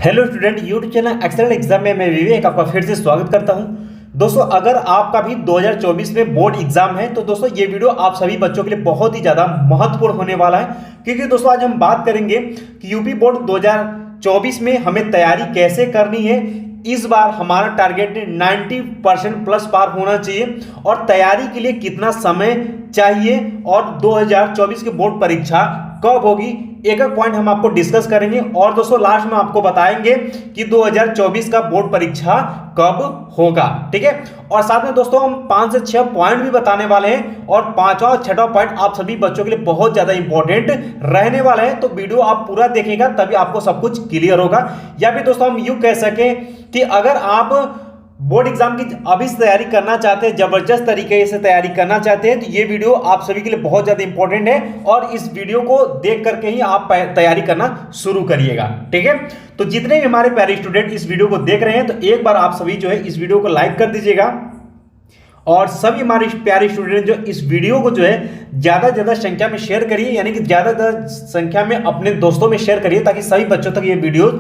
Hello student, YouTube channel excellent exam में मैं विवेक आपका फिर से स्वागत करता हूं। दोस्तों, अगर आपका भी 2024 में बोर्ड एग्जाम है तो दोस्तों ये वीडियो आप सभी बच्चों के लिए बहुत ही ज़्यादा महत्वपूर्ण होने वाला है, क्योंकि दोस्तों आज हम बात करेंगे कि यूपी बोर्ड 2024 में हमें तैयारी कैसे करनी है। इस बार हमारा टारगेट 90% प्लस पार होना चाहिए और तैयारी के लिए कितना समय चाहिए और 2024 की बोर्ड परीक्षा कब होगी, एक एक पॉइंट हम आपको डिस्कस करेंगे। और दोस्तों लास्ट में आपको बताएंगे कि 2024 का बोर्ड परीक्षा कब होगा, ठीक है। और साथ में दोस्तों हम 5 से 6 पॉइंट भी बताने वाले हैं और 5वां और 6वां पॉइंट आप सभी बच्चों के लिए बहुत ज्यादा इंपॉर्टेंट रहने वाला है। तो वीडियो आप पूरा देखेगा तभी आपको सब कुछ क्लियर होगा। या फिर दोस्तों हम यूं कह सके कि अगर आप बोर्ड एग्जाम की अभी से तैयारी करना चाहते हैं, जबरदस्त तरीके से तैयारी करना चाहते हैं, तो ये वीडियो आप सभी के लिए बहुत ज्यादा इंपॉर्टेंट है और इस वीडियो को देख करके ही आप तैयारी करना शुरू करिएगा, ठीक है। तो जितने भी हमारे प्यारे स्टूडेंट इस वीडियो को देख रहे हैं तो एक बार आप सभी जो है इस वीडियो को लाइक कर दीजिएगा और सभी हमारे प्यारे स्टूडेंट जो इस वीडियो को जो है ज्यादा से ज्यादा संख्या में शेयर करिए, यानी कि ज्यादा से ज्यादा संख्या में अपने दोस्तों में शेयर करिए ताकि सभी बच्चों तक ये वीडियो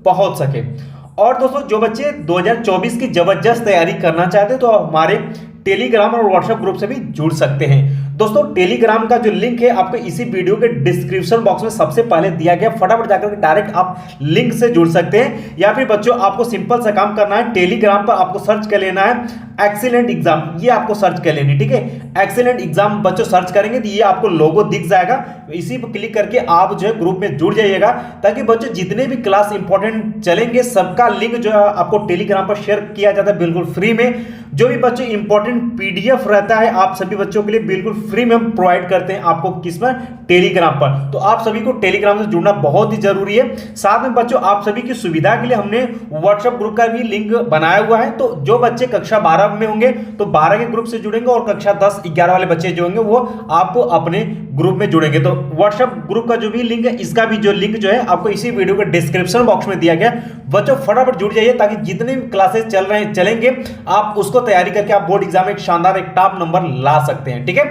पहुंच सके। और दोस्तों जो बच्चे 2024 की जबरदस्त तैयारी करना चाहते हैं तो हमारे टेलीग्राम और व्हाट्सएप ग्रुप से भी जुड़ सकते हैं। दोस्तों टेलीग्राम का जो लिंक है आपको इसी वीडियो के डिस्क्रिप्शन बॉक्स में सबसे पहले दिया गया, फटाफट जाकर के डायरेक्ट आप लिंक से जुड़ सकते हैं। या फिर बच्चों आपको सिंपल सा काम करना है, टेलीग्राम पर आपको सर्च कर लेना है एक्सीलेंट एग्जाम, ये आपको सर्च कर लेनी, ठीक है। एक्सीलेंट एग्जाम बच्चों सर्च करेंगे तो ये आपको लोगो दिख जाएगा, इसी पर क्लिक करके आप जो है ग्रुप में जुड़ जाइएगा ताकि बच्चों जितने भी क्लास इंपॉर्टेंट चलेंगे सबका लिंक जो है आपको टेलीग्राम पर शेयर किया जाता है बिल्कुल फ्री में। जो भी बच्चों इंपॉर्टेंट पीडीएफ रहता है आप सभी बच्चों के लिए बिल्कुल फ्री में हम प्रोवाइड करते हैं आपको, किसमें, टेलीग्राम पर। तो आप सभी को टेलीग्राम से जुड़ना बहुत ही जरूरी है। साथ में बच्चों आप सभी की सुविधा के लिए हमने व्हाट्सएप ग्रुप का भी लिंक बनाया हुआ है। तो जो बच्चे कक्षा 12 में होंगे तो 12 के ग्रुप से जुड़ेंगे और कक्षा 10-11 वाले बच्चे जो होंगे वो आप अपने ग्रुप में जुड़ेंगे। तो व्हाट्सएप ग्रुप का जो भी लिंक है, इसका भी जो लिंक जो है आपको इसी वीडियो के डिस्क्रिप्शन बॉक्स में दिया गया। बच्चों फटाफट जुड़ जाइए ताकि जितने भी क्लासेस चलेंगे आप उसको तैयारी करके आप बोर्ड एग्जाम में एक शानदार एक टॉप नंबर ला सकते हैं, ठीक है।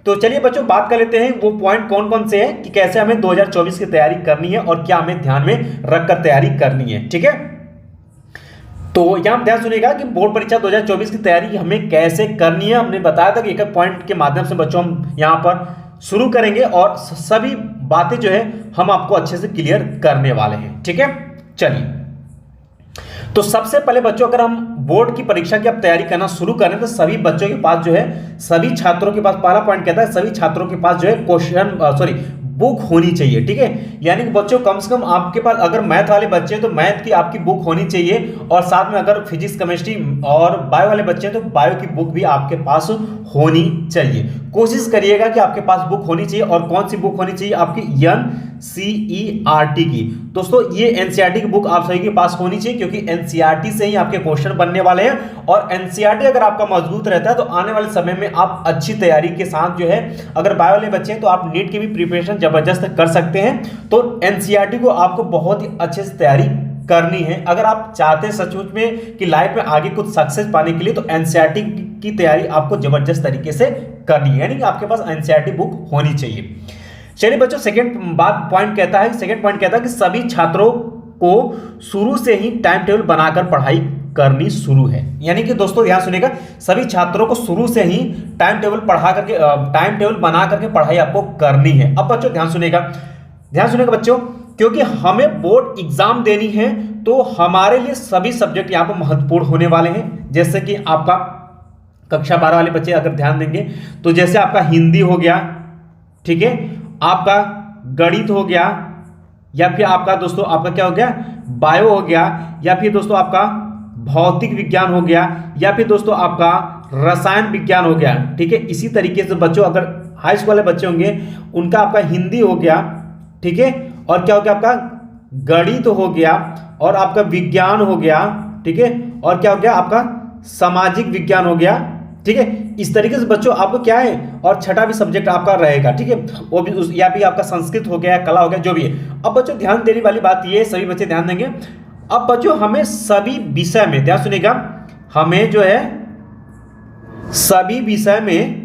तो चलिए बच्चों बात कर लेते हैं वो पॉइंट कौन कौन से हैं कि कैसे हमें 2024 की तैयारी करनी है और क्या हमें ध्यान में रखकर तैयारी करनी है, ठीक है। तो यहां ध्यान सुनिएगा कि बोर्ड परीक्षा 2024 की तैयारी हमें कैसे करनी है। हमने बताया था कि एक एक पॉइंट के माध्यम से बच्चों हम यहां पर शुरू करेंगे और सभी बातें जो है हम आपको अच्छे से क्लियर करने वाले हैं, ठीक है। चलिए तो सबसे पहले बच्चों अगर हम बोर्ड की परीक्षा की अब तैयारी करना शुरू करें तो सभी बच्चों के पास जो है, सभी छात्रों के पास, पहला पॉइंट कहता है सभी छात्रों के पास जो है बुक होनी चाहिए, ठीक है। यानी कि बच्चों कम से कम आपके पास अगर मैथ वाले बच्चे हैं तो मैथ की आपकी बुक होनी चाहिए और साथ में अगर फिजिक्स, केमिस्ट्री और बायो वाले बच्चे हैं तो बायो की बुक भी आपके पास होनी चाहिए। कोशिश करिएगा कि आपके पास बुक होनी चाहिए। और कौन सी बुक होनी चाहिए? आपकी एनसीईआरटी की। दोस्तों ये एनसीईआरटी की बुक आप सभी के पास होनी चाहिए क्योंकि एनसीईआरटी से ही आपके क्वेश्चन बनने वाले हैं और एनसीईआरटी अगर आपका मजबूत रहता है तो आने वाले समय में आप अच्छी तैयारी के साथ जो है, अगर बायो वाले बच्चे हैं तो आप नीट की भी प्रिपरेशन जबरदस्त कर सकते हैं। तो एनसीईआरटी को आपको बहुत ही अच्छे से तैयारी करनी है। अगर आप चाहते हैं सचमुच में कि लाइफ में आगे कुछ सक्सेस पाने के लिए तो एनसीईआरटी की तैयारी आपको जबरदस्त तरीके से करनी है, यानी कि आपके पास एनसीईआरटी बुक होनी चाहिए। चलिए बच्चों सेकंड पॉइंट कहता है कि सभी छात्रों को शुरू से ही टाइम टेबल बनाकर पढ़ाई करनी शुरू है। यानी कि दोस्तों ध्यान सुनिएगा, सभी छात्रों को शुरू से ही टाइम टेबल बना करके पढ़ाई आपको करनी है। अब बच्चों ध्यान सुनिएगा बच्चों, क्योंकि हमें बोर्ड एग्जाम देनी है तो हमारे लिए सभी सब्जेक्ट यहाँ पर महत्वपूर्ण होने वाले हैं। जैसे कि आपका कक्षा 12 वाले बच्चे अगर ध्यान देंगे तो जैसे आपका हिंदी हो गया, ठीक है, आपका गणित हो गया, या फिर आपका दोस्तों आपका क्या हो गया, बायो हो गया, या फिर दोस्तों आपका भौतिक विज्ञान हो गया, या फिर दोस्तों आपका रसायन विज्ञान हो गया, ठीक है। इसी तरीके से बच्चों अगर हाई स्कूल वाले बच्चे होंगे उनका आपका हिंदी हो गया, ठीक है, और क्या हो गया आपका गणित हो गया और आपका विज्ञान हो गया, ठीक है, और क्या हो गया आपका सामाजिक विज्ञान हो गया, ठीक है। इस तरीके से बच्चों आपको क्या है, और छठा भी सब्जेक्ट आपका रहेगा, ठीक है, वो भी या भी आपका संस्कृत हो गया, कला हो गया, जो भी है। अब बच्चों ध्यान देने वाली बात ये है, सभी बच्चे ध्यान देंगे। अब बच्चों हमें सभी विषय में, ध्यान सुनिएगा, हमें जो है सभी विषय में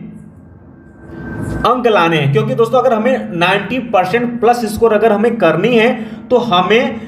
अंक लाने हैं, क्योंकि दोस्तों अगर हमें 90% प्लस स्कोर अगर हमें करनी है तो हमें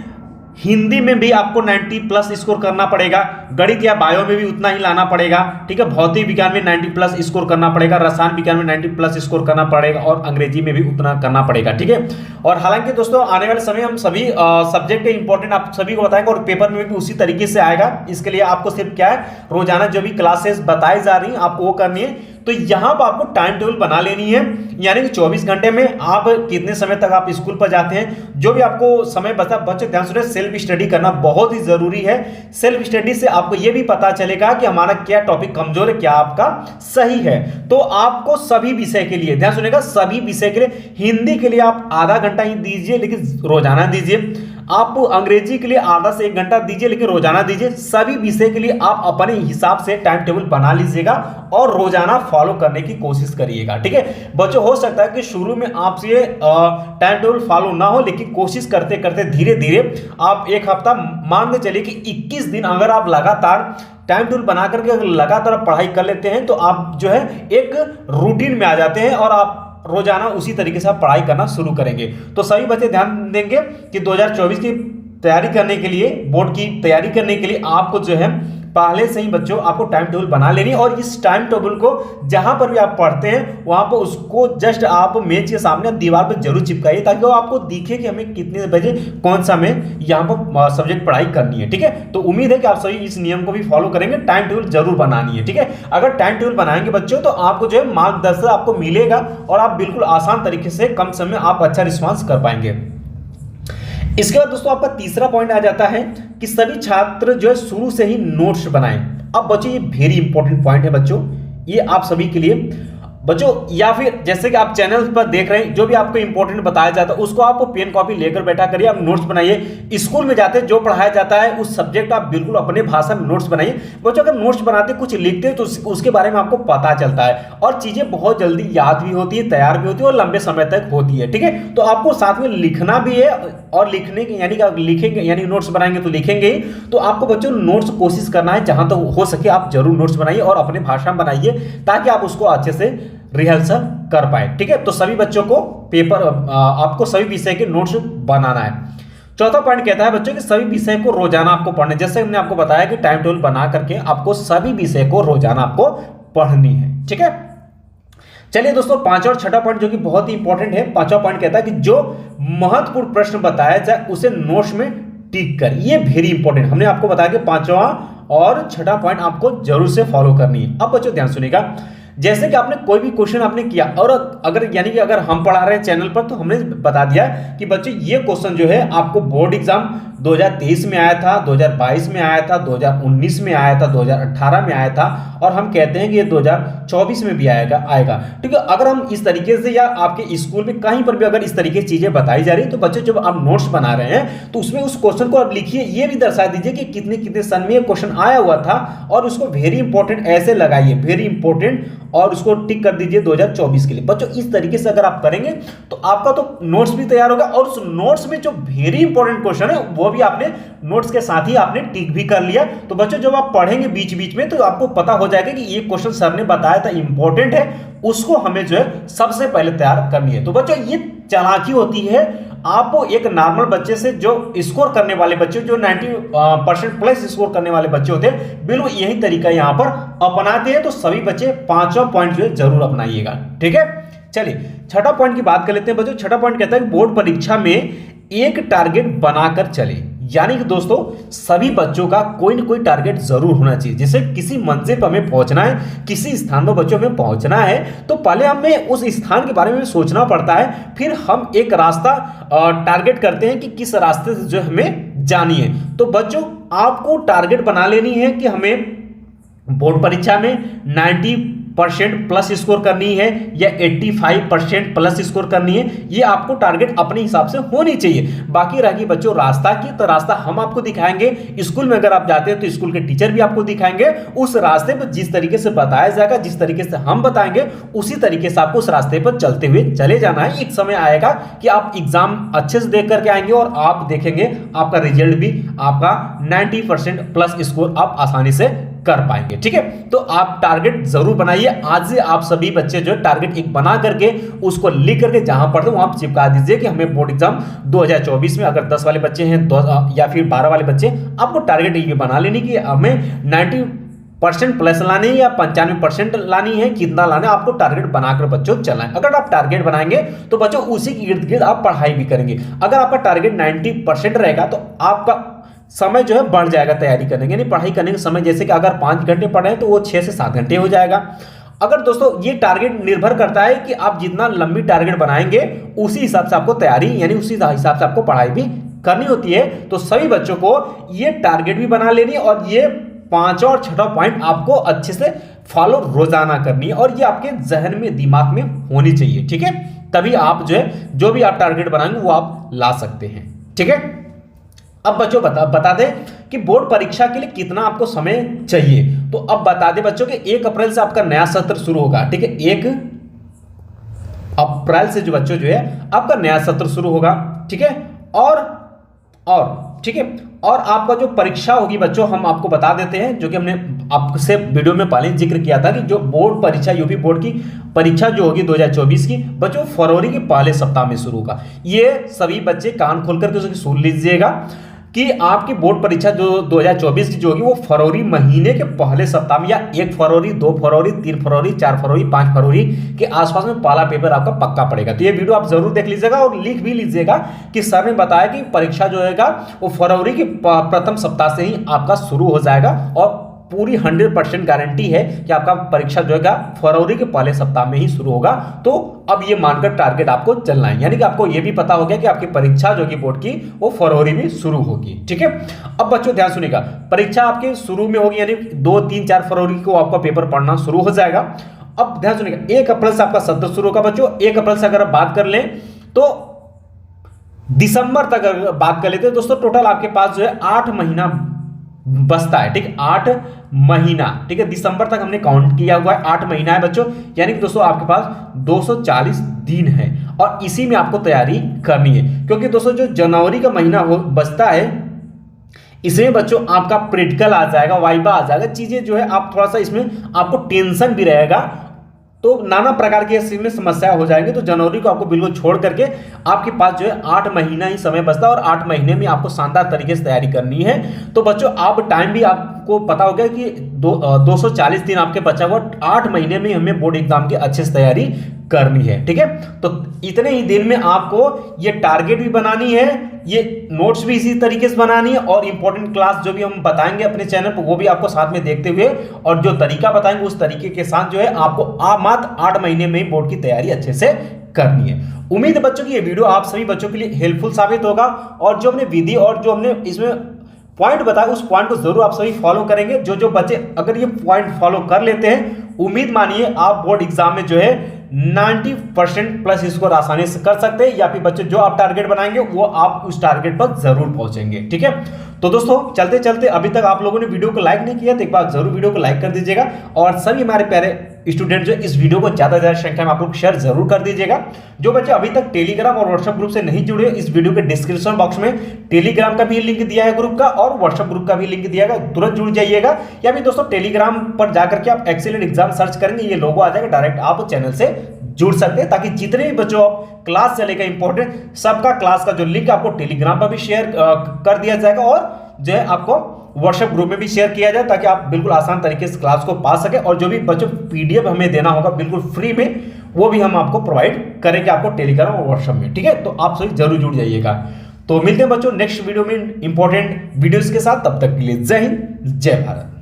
हिंदी में भी आपको 90 प्लस स्कोर करना पड़ेगा, गणित या बायो में भी उतना ही लाना पड़ेगा, ठीक है। भौतिक विज्ञान में 90 प्लस स्कोर करना पड़ेगा, रसायन विज्ञान में 90 प्लस स्कोर करना पड़ेगा और अंग्रेजी में भी उतना करना पड़ेगा, ठीक है। और हालांकि दोस्तों आने वाले समय हम सभी सब्जेक्ट इंपॉर्टेंट आप सभी को बताएंगे और पेपर में भी उसी तरीके से आएगा। इसके लिए आपको सिर्फ क्या है, रोजाना जो भी क्लासेस बताई जा रही हैं आपको वो करनी है। तो यहां पर आपको टाइम टेबल बना लेनी है, यानी कि 24 घंटे में आप कितने समय तक आप स्कूल पर जाते हैं, जो भी आपको समय बचा। बच्चे ध्यान सुने, सेल्फ स्टडी करना बहुत ही जरूरी है। सेल्फ स्टडी से आपको यह भी पता चलेगा कि हमारा क्या टॉपिक कमजोर है, क्या आपका सही है। तो आपको सभी विषय के लिए ध्यान सुनेगा, सभी विषय के लिए हिंदी के लिए आप आधा घंटा ही दीजिए, लेकिन रोजाना दीजिए। आप अंग्रेजी के लिए आधा से 1 घंटा दीजिए, लेकिन रोजाना दीजिए। सभी विषय के लिए आप अपने हिसाब से टाइम टेबल बना लीजिएगा और रोजाना फॉलो करने की कोशिश करिएगा, ठीक है। बच्चों हो सकता है कि शुरू में आपसे टाइम टेबल फॉलो ना हो, लेकिन कोशिश करते करते धीरे धीरे आप एक हफ्ता मान के चलिए कि 21 दिन अगर आप लगातार टाइम टेबल बना करके अगर लगातार पढ़ाई कर लेते हैं तो आप जो है एक रूटीन में आ जाते हैं और आप रोजाना उसी तरीके से आप पढ़ाई करना शुरू करेंगे। तो सभी बच्चे ध्यान देंगे कि 2024 की तैयारी करने के लिए, बोर्ड की तैयारी करने के लिए आपको जो है पहले से ही बच्चों आपको टाइम टेबल बना लेनी है। और इस टाइम टेबल को जहां पर भी आप पढ़ते हैं वहां पर उसको जस्ट आप मेज के सामने दीवार पर जरूर चिपकाइए, ताकि वो आपको दिखे कि हमें कितने बजे कौन सा हमें यहाँ पर सब्जेक्ट पढ़ाई करनी है, ठीक है। तो उम्मीद है कि आप सभी इस नियम को भी फॉलो करेंगे, टाइम टेबल जरूर बनानी है, ठीक है। अगर टाइम टेबल बनाएंगे बच्चों तो आपको जो है मार्गदर्शन आपको मिलेगा और आप बिल्कुल आसान तरीके से कम समय में आप अच्छा रिस्पॉन्स कर पाएंगे। इसके बाद दोस्तों आपका तीसरा पॉइंट आ जाता है कि सभी छात्र जो है शुरू से ही नोट्स बनाएं। अब बच्चों ये वेरी इंपॉर्टेंट पॉइंट है बच्चों, ये आप सभी के लिए बच्चों, या फिर जैसे कि आप चैनल पर देख रहे हैं जो भी आपको इंपॉर्टेंट बताया जाता है उसको आप पेन कॉपी लेकर बैठा करिए, आप नोट्स बनाइए। स्कूल में जाते जो पढ़ाया जाता है उस सब्जेक्ट आप बिल्कुल अपने भाषा में नोट्स बनाइए। बच्चों अगर नोट्स बनाते कुछ लिखते हैं तो उसके बारे में आपको पता चलता है और चीजें बहुत जल्दी याद भी होती है, तैयार भी होती है और लंबे समय तक होती है, ठीक है। तो आपको साथ में लिखना भी है और लिखने के यानी कि लिखेंगे यानी नोट्स बनाएंगे तो लिखेंगे ही। तो आपको बच्चों नोट्स कोशिश करना है, जहां तक हो सके आप जरूर नोट्स बनाइए और अपने भाषा में बनाइए ताकि आप उसको अच्छे से रिहर्सल कर पाए, ठीक है। तो सभी बच्चों को पेपर आपको सभी विषय के नोट्स बनाना है। चौथा पॉइंट कहता है बच्चों कि सभी विषय को रोजाना आपको पढ़ना है। जैसे हमने आपको बताया कि टाइम टेबल बना करके आपको सभी विषय को रोजाना आपको पढ़नी है, ठीक है। चलिए दोस्तों पांचवा और छठा पॉइंट जो कि बहुत ही इंपॉर्टेंट है। पांचवा पॉइंट कहता है कि जो महत्वपूर्ण प्रश्न बताया जाए उसे नोट्स में टिक कर, ये वेरी इंपॉर्टेंट। हमने आपको बताया कि पांचवा और छठा पॉइंट आपको जरूर से फॉलो करनी है। अब बच्चों ध्यान सुनिएगा, जैसे कि आपने कोई भी क्वेश्चन आपने किया और अगर यानी कि अगर हम पढ़ा रहे हैं चैनल पर तो हमने बता दिया कि बच्चों ये क्वेश्चन जो है आपको बोर्ड एग्जाम 2023 में आया था, 2022 में आया था, 2019 में आया था, 2018 में आया था और हम कहते हैं कि ये 2024 में भी आएगा, ठीक है। अगर हम इस तरीके से या आपके स्कूल में कहीं पर भी अगर इस तरीके की चीजें बताई जा रही तो बच्चों जब आप नोट्स बना रहे हैं तो उसमें उस क्वेश्चन को आप लिखिए, ये भी दर्शा दीजिए कि कितने कितने सन में ये क्वेश्चन आया हुआ था और उसको वेरी इंपॉर्टेंट ऐसे लगाइए, वेरी इंपॉर्टेंट, और उसको टिक कर दीजिए 2024 के लिए। बच्चों इस तरीके से अगर आप करेंगे तो आपका तो नोट्स भी तैयार होगा और उस नोट्स में जो वेरी इंपॉर्टेंट क्वेश्चन है वो भी आपने नोट्स के साथ ही आपने टिक भी कर लिया। तो बच्चों जब आप पढ़ेंगे बीच बीच में तो आपको पता हो जाएगा कि ये क्वेश्चन सर ने बताया था इंपॉर्टेंट है, उसको हमें जो है सबसे पहले तैयार करनी है। तो बच्चों ये चालाकी होती है, आपको एक नॉर्मल बच्चे से जो स्कोर करने वाले बच्चे जो 90% प्लस स्कोर करने वाले बच्चे होते हैं बिल्कुल यही तरीका यहां पर अपनाते हैं। तो सभी बच्चे पांचवा पॉइंट जो है जरूर अपनाइएगा, ठीक है। चलिए छठा पॉइंट की बात कर लेते हैं बच्चों। छठा पॉइंट कहता है कि बोर्ड परीक्षा में एक टारगेट बनाकर चले, यानी कि दोस्तों सभी बच्चों का कोई ना कोई टारगेट जरूर होना चाहिए। जैसे किसी मंजिल पर हमें पहुंचना है, किसी स्थान पर बच्चों में पहुंचना है तो पहले हमें उस स्थान के बारे में सोचना पड़ता है, फिर हम एक रास्ता टारगेट करते हैं कि किस रास्ते से जो हमें जानी है। तो बच्चों आपको टारगेट बना लेनी है कि हमें बोर्ड परीक्षा में 90% प्लस स्कोर करनी है या 85% प्लस स्कोर करनी है, ये आपको टारगेट अपने हिसाब से होनी चाहिए। बाकी रही बच्चों रास्ता की, तो रास्ता हम आपको दिखाएंगे। स्कूल में अगर आप जाते हैं तो स्कूल के टीचर भी आपको दिखाएंगे। उस रास्ते पर जिस तरीके से बताया जाएगा, जिस तरीके से हम बताएंगे उसी तरीके से आपको उस रास्ते पर चलते हुए चले जाना है। एक समय आएगा कि आप एग्जाम अच्छे से देख करके आएंगे और आप देखेंगे आपका रिजल्ट भी आपका 90% प्लस स्कोर आप आसानी से कर पाएंगे। ठीक है, तो आप टारगेट जरूर बनाइए। आज से आप सभी बच्चे जो है टारगेट एक बना करके उसको लिख करके जहां पढ़ते वहां चिपका दीजिए कि हमें बोर्ड एग्जाम 2024 में अगर 10 वाले बच्चे हैं या फिर 12 वाले बच्चे, आपको टारगेट ये बना लेनी कि हमें 90% प्लस लानी है या 95% लानी है, कितना लाना है आपको टारगेट बनाकर बच्चों चलना है। अगर आप टारगेट बनाएंगे तो बच्चों उसी के इर्द गिर्द आप पढ़ाई भी करेंगे। अगर आपका टारगेट 90% रहेगा तो आपका समय जो है बढ़ जाएगा तैयारी करने के, यानी पढ़ाई करने का समय, जैसे कि अगर 5 घंटे पढ़े तो वो 6 से 7 घंटे हो जाएगा। अगर दोस्तों ये टारगेट निर्भर करता है कि आप जितना लंबी टारगेट बनाएंगे उसी हिसाब से आपको तैयारी यानी उसी हिसाब से आपको पढ़ाई भी करनी होती है। तो सभी बच्चों को ये टारगेट भी बना लेनी है और ये 5 और 6 पॉइंट आपको अच्छे से फॉलो रोजाना करनी है और ये आपके जहन में दिमाग में होनी चाहिए। ठीक है, तभी आप जो है जो भी आप टारगेट बनाएंगे वो आप ला सकते हैं। ठीक है, अब बच्चों बता दें कि बोर्ड परीक्षा के लिए कितना आपको समय चाहिए। तो अब बता दें बच्चों कि 1 अप्रैल से आपका नया सत्र शुरू होगा। ठीक है, 1 अप्रैल से जो बच्चों जो है आपका नया सत्र शुरू होगा। ठीक है, और ठीक है, और आपका जो परीक्षा होगी बच्चों हम आपको बता देते हैं, जो कि हमने आपसे वीडियो में पहले जिक्र किया था कि जो बोर्ड परीक्षा यूपी बोर्ड की परीक्षा जो होगी 2024 की बच्चों फरवरी के पहले सप्ताह में शुरू होगा। ये सभी बच्चे कान खोल करके उसकी सुन लीजिएगा कि आपकी बोर्ड परीक्षा जो 2024 की जो होगी वो फरवरी महीने के पहले सप्ताह में या 1 फरवरी 2 फरवरी 3 फरवरी 4 फरवरी 5 फरवरी के आसपास में पहला पेपर आपका पक्का पड़ेगा। तो ये वीडियो आप जरूर देख लीजिएगा और लिख भी लीजिएगा कि सर ने बताया कि परीक्षा जो है वो फरवरी के प्रथम सप्ताह से ही आपका शुरू हो जाएगा और पूरी 100% गारंटी है कि आपका परीक्षा जो है फरवरी के पहले सप्ताह में ही शुरू होगा। तो अब ये मानकर टारगेट आपको चलना है, यानी कि आपको ये भी पता हो गया कि आपकी परीक्षा जो कि बोर्ड की वो फरवरी में शुरू होगी। ठीक है, अब बच्चों ध्यान सुनिएगा, परीक्षा आपके शुरू में होगी यानी 2, 3, 4 फरवरी को आपका पेपर पढ़ना शुरू हो जाएगा। अब ध्यान सुनिएगा 1 अप्रैल से आपका सत्र शुरू होगा बच्चों। 1 अप्रैल से अगर आप बात कर लें तो दिसंबर तक अगर बात कर लेते हैं दोस्तों, टोटल आपके पास जो है 8 महीना बचता है। ठीक, 8 महीना। ठीक है, दिसंबर तक हमने काउंट किया हुआ है 8 महीना है बच्चों, यानी कि दोस्तों आपके पास 240 दिन है और इसी में आपको तैयारी करनी है। क्योंकि दोस्तों जो जनवरी का महीना बचता है इसमें बच्चों आपका प्रैक्टिकल आ जाएगा, वाइवा आ जाएगा, चीजें जो है आप थोड़ा सा इसमें आपको टेंशन भी रहेगा, तो नाना प्रकार की इसमें समस्या हो जाएंगी। तो जनवरी को आपको बिल्कुल छोड़ करके आपके पास जो है 8 महीना ही समय बचता है और 8 महीने में आपको शानदार तरीके से तैयारी करनी है। तो बच्चों आप टाइम भी आपको पता होगा कि 240 दिन आपके बचा हुआ, 8 महीने में हमें बोर्ड एग्जाम की अच्छे से तैयारी करनी है। ठीक है, तो इतने ही दिन में आपको ये टारगेट भी बनानी है, ये नोट्स भी इसी तरीके से बनानी है और इंपॉर्टेंट क्लास जो भी हम बताएंगे अपने चैनल पर वो भी आपको साथ में देखते हुए और जो तरीका बताएंगे उस तरीके के साथ जो है आपको मात्र 8 महीने में ही बोर्ड की तैयारी अच्छे से करनी है। उम्मीद है बच्चों की ये वीडियो आप सभी बच्चों के लिए हेल्पफुल साबित होगा और जो हमने विधि और जो हमने इसमें पॉइंट बताया उस पॉइंट को जरूर आप सभी फॉलो करेंगे। जो बच्चे अगर ये पॉइंट फॉलो कर लेते हैं, उम्मीद मानिए आप बोर्ड एग्जाम में जो है 90% प्लस स्कोर आसानी से कर सकते हैं, या फिर बच्चे जो आप टारगेट बनाएंगे वो आप उस टारगेट पर जरूर पहुंचेंगे। ठीक है, तो दोस्तों चलते चलते अभी तक आप लोगों ने वीडियो को लाइक नहीं किया तो एक बार जरूर वीडियो को लाइक कर दीजिएगा और सभी हमारे प्यारे स्टूडेंट जो इस वीडियो को ज्यादा से ज्यादा संख्या में आप लोग शेयर जरूर कर दीजिएगा। जो बच्चे अभी तक टेलीग्राम और व्हाट्सएप ग्रुप से नहीं जुड़े, इस वीडियो के डिस्क्रिप्शन बॉक्स में टेलीग्राम का भी लिंक दिया है ग्रुप का और व्हाट्सएप ग्रुप का भी लिंक दिया है, तुरंत जुड़ जाइएगा। या फिर दोस्तों टेलीग्राम पर जाकर के आप एक्सीलेंट एग्जाम सर्च करेंगे, ये लोगो आ जाएगा, डायरेक्ट आप चैनल से जुड़ सकते हैं ताकि जितने भी बच्चों क्लास चलेगा इंपॉर्टेंट सबका क्लास का जो लिंक आपको टेलीग्राम पर भी शेयर कर दिया जाएगा और जो है आपको व्हाट्सएप ग्रुप में भी शेयर किया जाए ताकि आप बिल्कुल आसान तरीके से क्लास को पा सके और जो भी बच्चों पीडीएफ हमें देना होगा बिल्कुल फ्री में वो भी हम आपको प्रोवाइड करेंगे आपको टेलीग्राम और व्हाट्सएप में। ठीक है, तो आप सभी जरूर जुड़ जाइएगा। तो मिलते हैं बच्चों नेक्स्ट वीडियो में इंपॉर्टेंट वीडियोस के साथ, तब तक के लिए जय हिंद जय भारत।